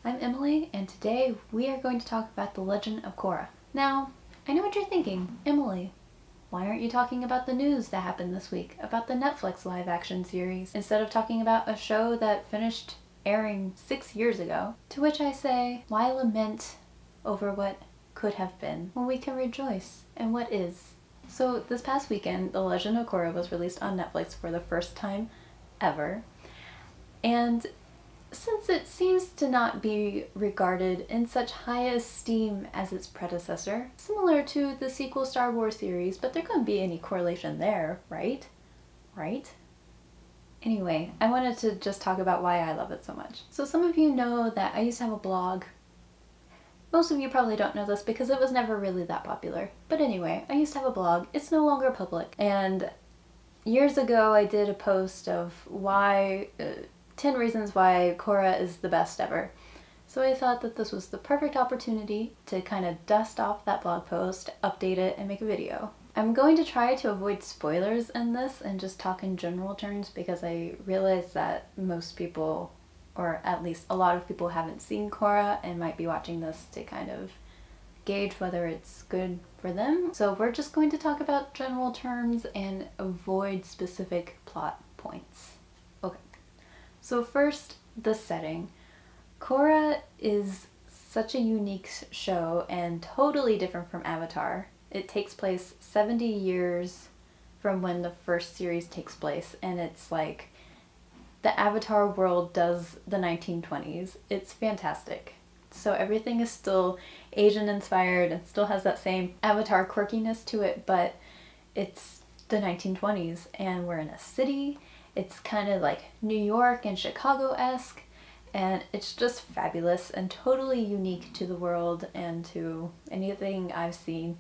I'm Emily, and today we are going to talk about The Legend of Korra. Now, I know what you're thinking. Emily, why aren't you talking about the news that happened this week, about the Netflix live-action series, instead of talking about a show that finished airing 6 years ago? To which I say, why lament over what could have been when we can rejoice in what is? So this past weekend, The Legend of Korra was released on Netflix for the first time ever, and since it seems to not be regarded in such high esteem as its predecessor, similar to the sequel Star Wars series, but there couldn't be any correlation there, right? Right? Anyway, I wanted to just talk about why I love it so much. So some of you know that I used to have a blog. Most of you probably don't know this because it was never really that popular. But anyway, I used to have a blog. It's no longer public. And years ago I did a post of why 10 reasons why Korra is the best ever. So I thought that this was the perfect opportunity to kind of dust off that blog post, update it, and make a video. I'm going to try to avoid spoilers in this and just talk in general terms because I realize that most people, or at least a lot of people, haven't seen Korra and might be watching this to kind of gauge whether it's good for them. So we're just going to talk about general terms and avoid specific plot points. Okay. So first, the setting. Korra is such a unique show and totally different from Avatar. It takes place 70 years from when the first series takes place, and it's like the Avatar world does the 1920s. It's fantastic. So everything is still Asian inspired and still has that same Avatar quirkiness to it, but it's the 1920s and we're in a city. It's kind of like New York and Chicago-esque, and it's just fabulous and totally unique to the world and to anything I've seen.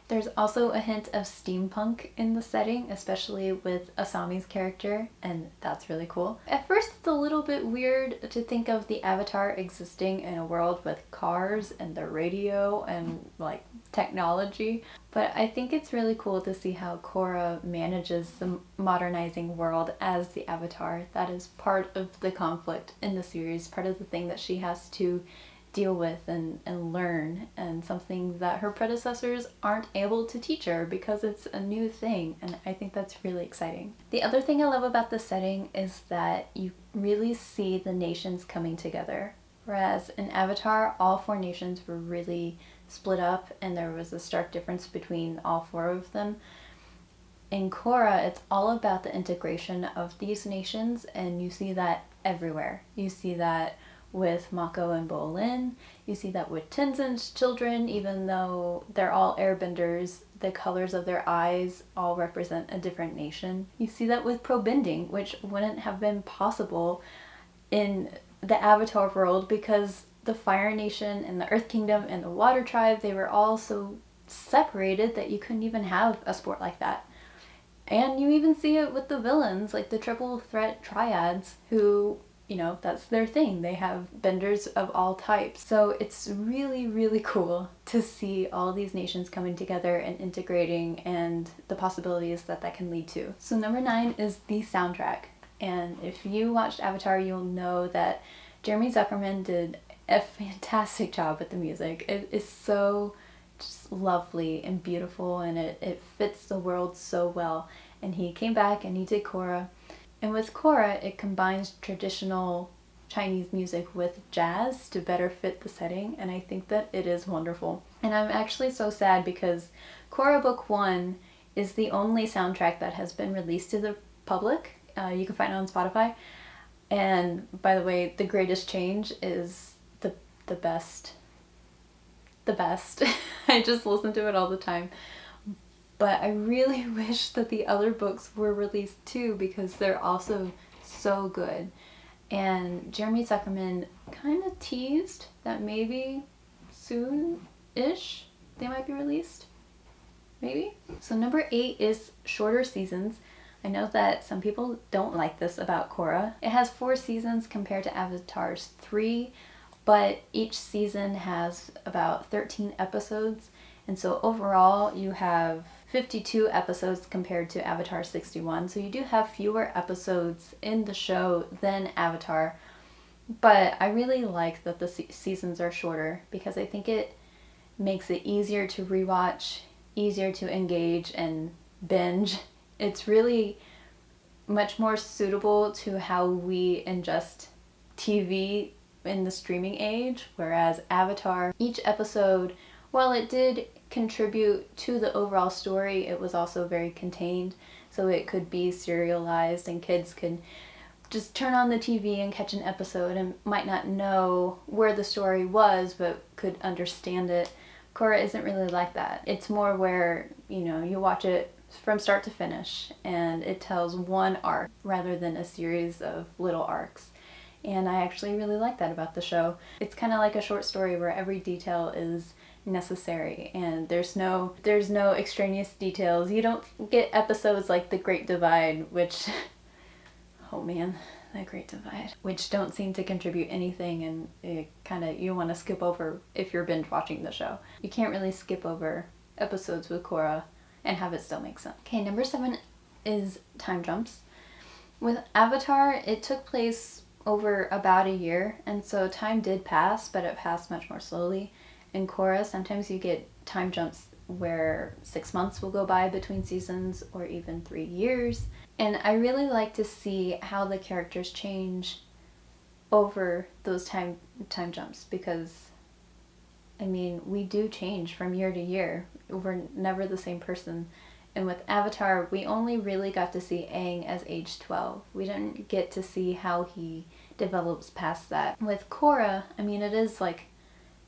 There's also a hint of steampunk in the setting, especially with Asami's character, and that's really cool. At first it's a little bit weird to think of the Avatar existing in a world with cars and the radio and like technology, but I think it's really cool to see how Korra manages the modernizing world as the Avatar. That is part of the conflict in the series, part of the thing that she has to deal with and learn, and something that her predecessors aren't able to teach her because it's a new thing, and I think that's really exciting. The other thing I love about the setting is that you really see the nations coming together. Whereas in Avatar, all 4 nations were really split up and there was a stark difference between all 4 of them. In Korra, it's all about the integration of these nations, and you see that everywhere. You see that with Mako and Bolin. You see that with Tenzin's children, even though they're all airbenders, the colors of their eyes all represent a different nation. You see that with Probending, which wouldn't have been possible in the Avatar world because the Fire Nation and the Earth Kingdom and the Water Tribe, they were all so separated that you couldn't even have a sport like that. And you even see it with the villains, like the Triple Threat Triads, who, you know, that's their thing. They have benders of all types. So it's really, really cool to see all these nations coming together and integrating and the possibilities that that can lead to. So number 9 is the soundtrack. And if you watched Avatar, you'll know that Jeremy Zuckerman did a fantastic job with the music. It is so just lovely and beautiful, and it fits the world so well. And he came back and he did Korra. And with Korra, it combines traditional Chinese music with jazz to better fit the setting, and I think that it is wonderful. And I'm actually so sad because Korra Book 1 is the only soundtrack that has been released to the public. You can find it on Spotify. And by the way, The Greatest Change is the best. The best. I just listen to it all the time. But I really wish that the other books were released too because they're also so good. And Jeremy Zuckerman kind of teased that maybe soon-ish they might be released. Maybe? So number 8 is shorter seasons. I know that some people don't like this about Korra. It has 4 seasons compared to Avatar's 3, but each season has about 13 episodes. And so overall you have 52 episodes compared to Avatar 61. So you do have fewer episodes in the show than Avatar. But I really like that the seasons are shorter because I think it makes it easier to rewatch, easier to engage and binge. It's really much more suitable to how we ingest TV in the streaming age, whereas Avatar, each episode, while it did contribute to the overall story, it was also very contained, so it could be serialized and kids could just turn on the TV and catch an episode and might not know where the story was but could understand it. Korra isn't really like that. It's more where, you watch it from start to finish and it tells one arc rather than a series of little arcs. And I actually really like that about the show. It's kind of like a short story where every detail is necessary and there's no extraneous details. You don't get episodes like The Great Divide, which oh man, The Great Divide, which don't seem to contribute anything, and it you want to skip over if you're binge watching the show. You can't really skip over episodes with Korra and have it still make sense. Okay, number 7 is time jumps. With Avatar, it took place over about a year, and so time did pass, but it passed much more slowly. In Korra, sometimes you get time jumps where 6 months will go by between seasons, or even 3 years. And I really like to see how the characters change over those time jumps, because we do change from year to year. We're never the same person. And with Avatar, we only really got to see Aang as age 12. We didn't get to see how he develops past that. With Korra, it is like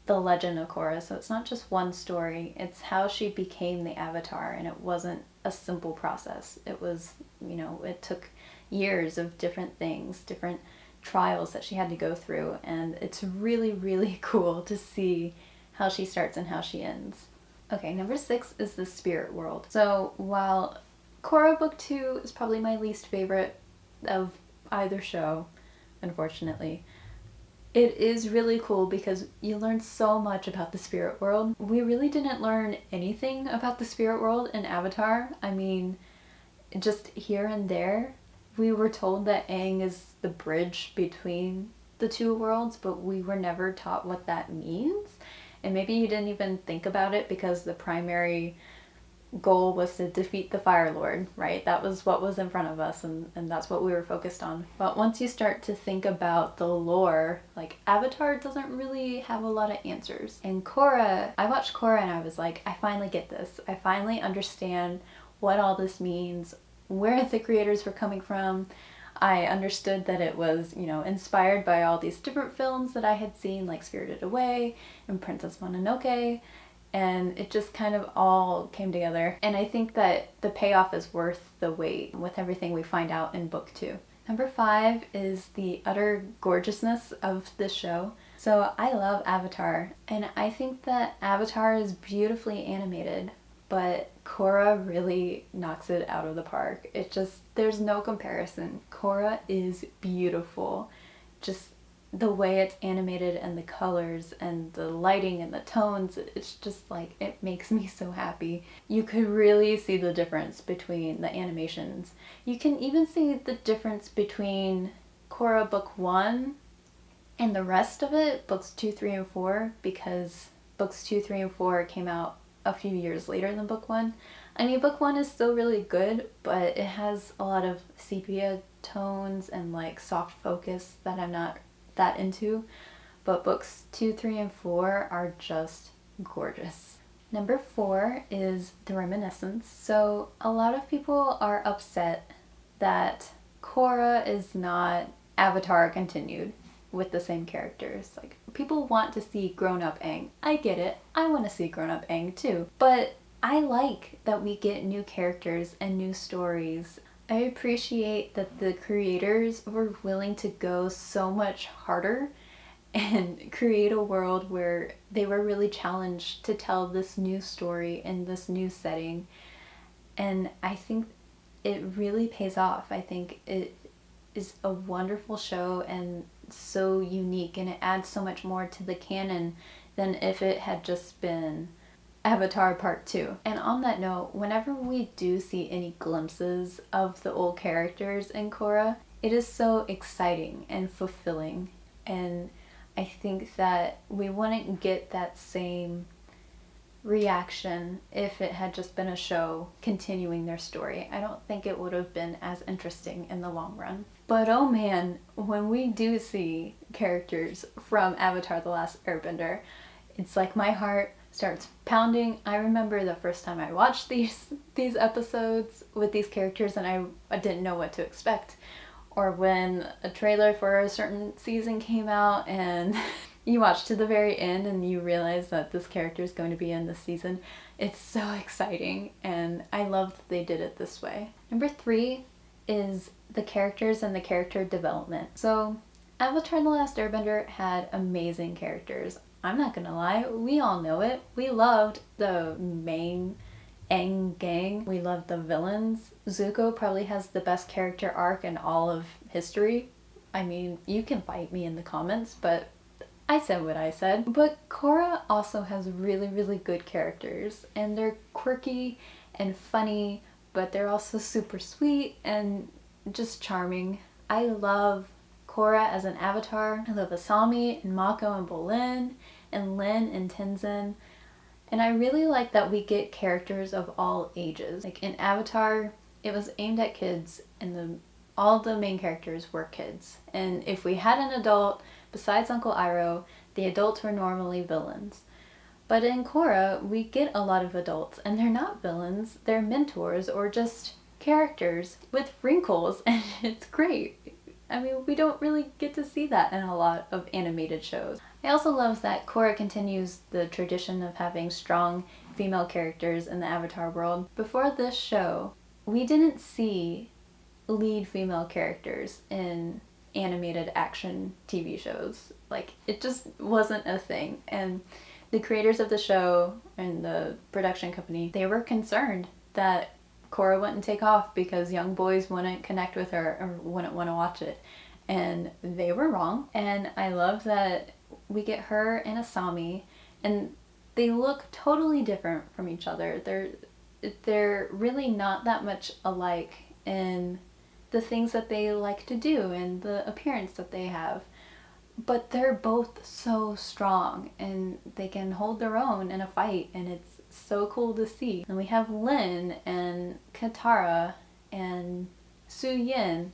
the Legend of Korra, so it's not just one story, it's how she became the Avatar, and it wasn't a simple process. It was, it took years of different things, different trials that she had to go through, and it's really, really cool to see how she starts and how she ends. Okay, number 6 is the spirit world. So while Korra Book 2 is probably my least favorite of either show, unfortunately, it is really cool because you learn so much about the spirit world. We really didn't learn anything about the spirit world in Avatar. Just here and there. We were told that Aang is the bridge between the two worlds, but we were never taught what that means. And maybe you didn't even think about it because the primary goal was to defeat the Fire Lord, right? That was what was in front of us, and that's what we were focused on. But once you start to think about the lore, like Avatar doesn't really have a lot of answers. And Korra, I watched Korra and I was like, I finally get this. I finally understand what all this means, where the creators were coming from. I understood that it was, inspired by all these different films that I had seen, like Spirited Away and Princess Mononoke. And it just kind of all came together. And I think that the payoff is worth the wait with everything we find out in book 2. Number 5 is the utter gorgeousness of this show. So I love Avatar, and I think that Avatar is beautifully animated, but Korra really knocks it out of the park. There's no comparison. Korra is beautiful. Just the way it's animated and the colors and the lighting and the tones, it's just like, it makes me so happy. You could really see the difference between the animations. You can even see the difference between Korra Book 1 and the rest of it, books 2, 3, and 4, because books 2, 3, and 4 came out a few years later than book 1. Book 1 is still really good, but it has a lot of sepia tones and like soft focus that I'm not that into, but books 2, 3, and 4 are just gorgeous. Number 4 is the reminiscence. So a lot of people are upset that Korra is not Avatar continued with the same characters. Like, people want to see grown-up Aang. I get it. I want to see grown-up Aang too. But I like that we get new characters and new stories. I appreciate that the creators were willing to go so much harder and create a world where they were really challenged to tell this new story in this new setting. And I think it really pays off. I think it is a wonderful show and so unique, and it adds so much more to the canon than if it had just been Avatar Part 2. And on that note, whenever we do see any glimpses of the old characters in Korra, it is so exciting and fulfilling. and I think that we wouldn't get that same reaction if it had just been a show continuing their story. I don't think it would have been as interesting in the long run. But oh man, when we do see characters from Avatar: The Last Airbender, it's like my heart starts pounding. I remember the first time I watched these episodes with these characters and I didn't know what to expect. Or when a trailer for a certain season came out and you watch to the very end and you realize that this character is going to be in this season. It's so exciting, and I love that they did it this way. Number 3 is the characters and the character development. So Avatar: The Last Airbender had amazing characters. I'm not gonna lie, we all know it. We loved the main Aang gang. We loved the villains. Zuko probably has the best character arc in all of history. I mean, you can fight me in the comments, but I said what I said. But Korra also has really, really good characters, and they're quirky and funny, but they're also super sweet and just charming. I love Korra as an avatar. I love Asami and Mako and Bolin and Lin and Tenzin. And I really like that we get characters of all ages. Like in Avatar, it was aimed at kids, and all the main characters were kids. And if we had an adult, besides Uncle Iroh, the adults were normally villains. But in Korra, we get a lot of adults, and they're not villains, they're mentors or just characters with wrinkles, and it's great. I mean, we don't really get to see that in a lot of animated shows. I also love that Korra continues the tradition of having strong female characters in the Avatar world. Before this show, we didn't see lead female characters in animated action TV shows. Like, it just wasn't a thing. And the creators of the show and the production company, they were concerned that Korra wouldn't take off because young boys wouldn't connect with her or wouldn't want to watch it. And they were wrong. And I love that we get her and Asami, and they look totally different from each other. They're really not that much alike in the things that they like to do and the appearance that they have. But they're both so strong and they can hold their own in a fight, and it's so cool to see. And we have Lin and Katara and Su Yin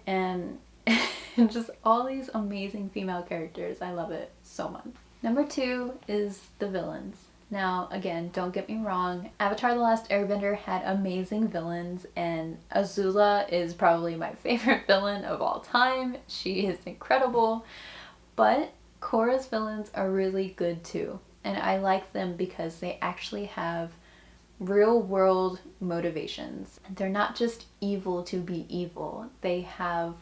and just all these amazing female characters. I love it so much. Number 2 is the villains. Now, again, don't get me wrong, Avatar: The Last Airbender had amazing villains, and Azula is probably my favorite villain of all time. She is incredible, but Korra's villains are really good too, and I like them because they actually have real world motivations. They're not just evil to be evil. They have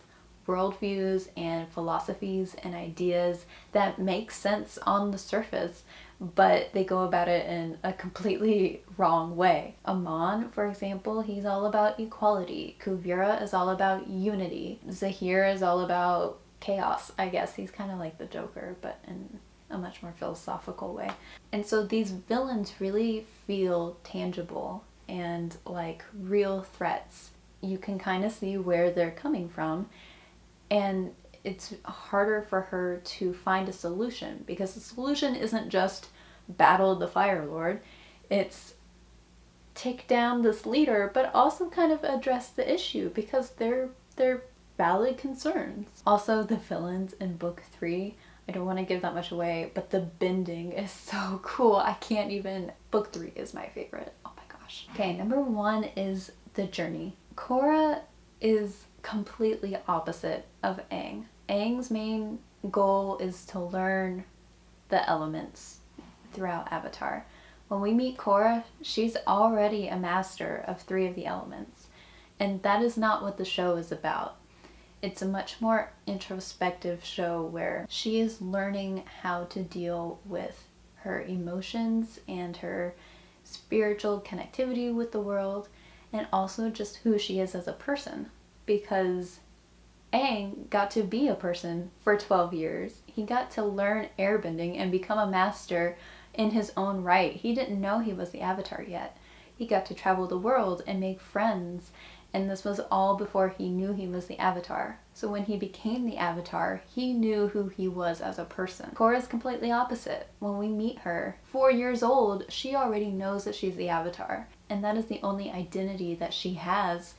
worldviews and philosophies and ideas that make sense on the surface, but they go about it in a completely wrong way. Amon, for example, he's all about equality. Kuvira is all about unity. Zahir is all about chaos, I guess. He's kind of like the Joker, but in a much more philosophical way. And so these villains really feel tangible and like real threats. You can kind of see where they're coming from, and it's harder for her to find a solution, because the solution isn't just battle the Fire Lord, it's take down this leader, but also kind of address the issue, because they're valid concerns. Also, the villains in book 3, I don't want to give that much away, but the bending is so cool. I can't even... Book 3 is my favorite. Oh my gosh. Okay, number 1 is the journey. Korra is completely opposite of Aang. Aang's main goal is to learn the elements throughout Avatar. When we meet Korra, she's already a master of 3 of the elements, and that is not what the show is about. It's a much more introspective show where she is learning how to deal with her emotions and her spiritual connectivity with the world, and also just who she is as a person. Because Aang got to be a person for 12 years. He got to learn airbending and become a master in his own right. He didn't know he was the Avatar yet. He got to travel the world and make friends And this was all before he knew he was the Avatar. So when he became the Avatar, he knew who he was as a person. Korra's completely opposite. When we meet her, 4 years old, she already knows that she's the Avatar. And that is the only identity that she has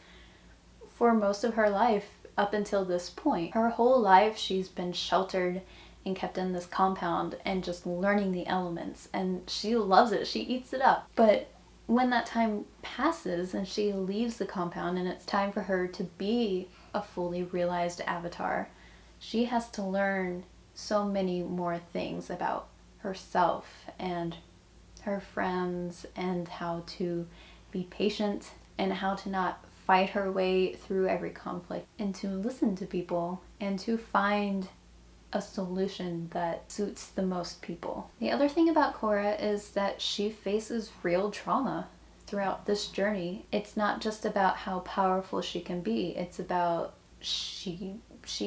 for most of her life up until this point. Her whole life she's been sheltered and kept in this compound and just learning the elements, and she loves it. She eats it up. But when that time passes and she leaves the compound and it's time for her to be a fully realized Avatar, she has to learn so many more things about herself and her friends, and how to be patient, and how to not fight her way through every conflict, and to listen to people and to find a solution that suits the most people. The other thing about Korra is that she faces real trauma throughout this journey. It's not just about how powerful she can be, it's about she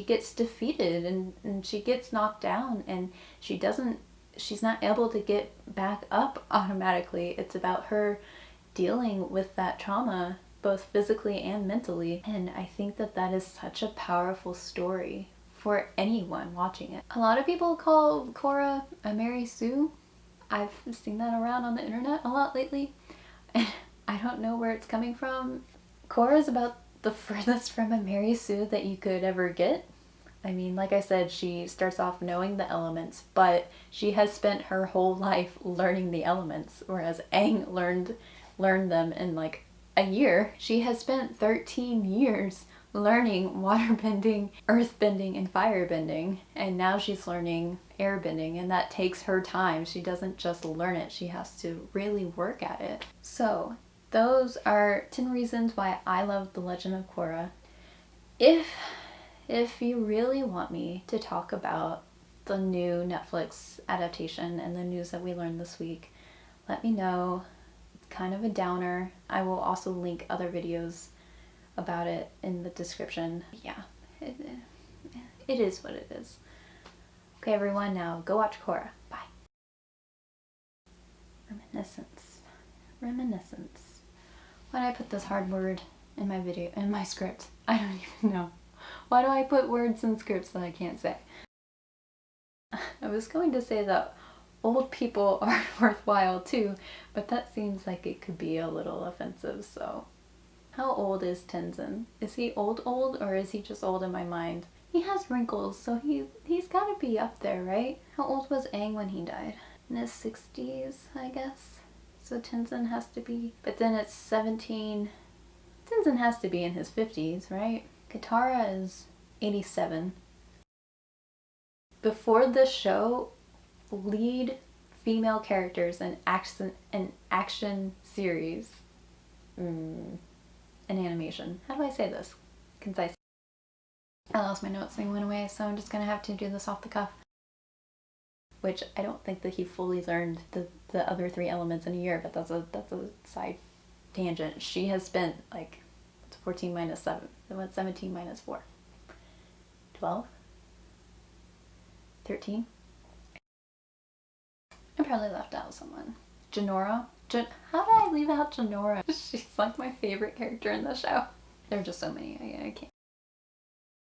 gets defeated and she gets knocked down, and she's not able to get back up automatically. It's about her dealing with that trauma both physically and mentally, and I think that that is such a powerful story for anyone watching it. A lot of people call Korra a Mary Sue. I've seen that around on the internet a lot lately. I don't know where it's coming from. Korra is about the furthest from a Mary Sue that you could ever get. I mean, like I said, she starts off knowing the elements, but she has spent her whole life learning the elements, whereas Aang learned them in like a year. She has spent 13 years learning waterbending, earthbending, and firebending, and now she's learning airbending, and that takes her time. She doesn't just learn it, she has to really work at it. So those are 10 reasons why I love The Legend of Korra. If you really want me to talk about the new Netflix adaptation and the news that we learned this week, let me know. It's kind of a downer. I will also link other videos about it in the description. Yeah, it is what it is. Okay everyone, now go watch Korra. Bye. Reminiscence. Why did I put this hard word in my video, in my script? I don't even know. Why do I put words in scripts that I can't say? I was going to say that old people are worthwhile too, but that seems like it could be a little offensive, so. How old is Tenzin? Is he old or is he just old in my mind? He has wrinkles, so he's gotta be up there, right? How old was Aang when he died? In his 60s, I guess? So Tenzin has to be, but then it's 17. Tenzin has to be in his 50s, right? Katara is 87. Before this show, lead female characters in action series. An animation. How do I say this? Concise. I lost my notes, they went away, so I'm just gonna have to do this off the cuff. Which I don't think that he fully learned the other 3 elements in a year, but that's a side tangent. She has spent like 14 minus 7. Then what's 17 minus 4? 12? 13? I probably left out someone. Jinora? How did I leave out Jinora? She's like my favorite character in the show. There are just so many. I can't.